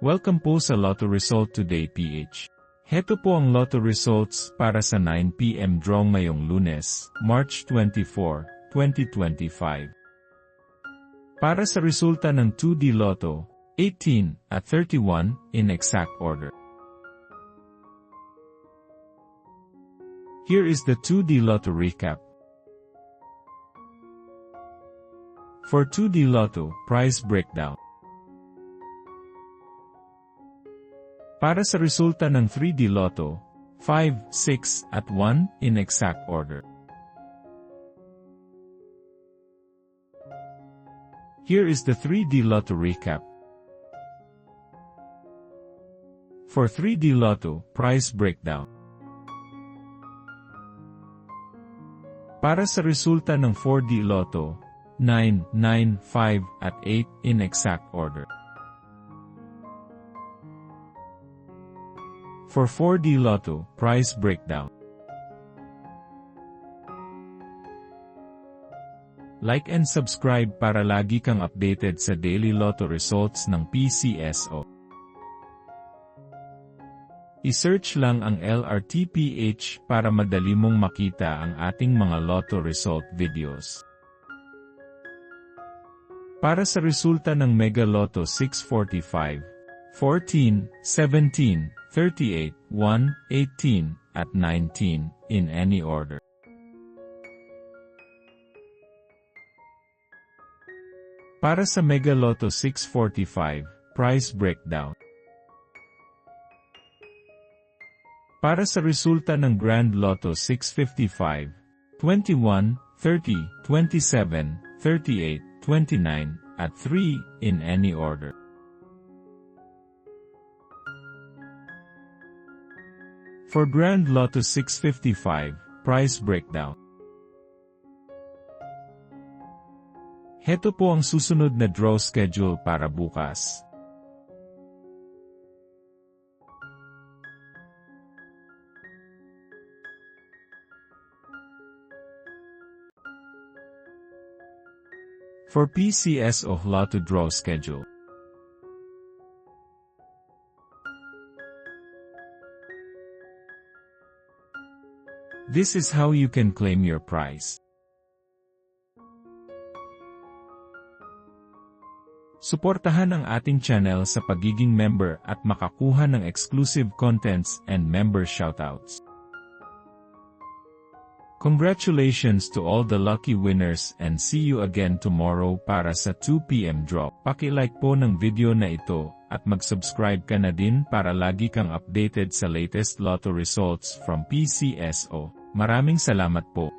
Welcome po sa Lotto Result Today PH. Heto po ang Lotto Results para sa 9 PM draw ngayong Lunes, March 24, 2025. Para sa resulta ng 2D Lotto, 18 at 31 in exact order. Here is the 2D Lotto recap. For 2D Lotto, prize breakdown. Para sa resulta ng 3D Lotto, 5, 6, at 1 in exact order. Here is the 3D Lotto recap. For 3D Lotto, prize breakdown. Para sa resulta ng 4D Lotto, 9, 9, 5, at 8 in exact order. For 4D Lotto, prize breakdown. Like and subscribe para lagi kang updated sa daily Lotto results ng PCSO. I-search lang ang LRTPH para madali mong makita ang ating mga Lotto result videos. Para sa resulta ng Mega Lotto 645, 14, 17, 38, 1, 18, at 19, in any order. Para sa Mega Lotto 645, prize breakdown. Para sa resulta ng Grand Lotto 655, 21, 30, 27, 38, 29, at 3, in any order. For Grand Lotto 655, prize breakdown. Heto po ang susunod na draw schedule para bukas. For PCSO Lotto draw schedule. This is how you can claim your prize. Suportahan ang ating channel sa pagiging member at makakuha ng exclusive contents and member shoutouts. Congratulations to all the lucky winners and see you again tomorrow para sa 2 PM draw. Paki-like po ng video na ito at mag-subscribe ka na din para lagi kang updated sa latest Lotto results from PCSO. Maraming salamat po.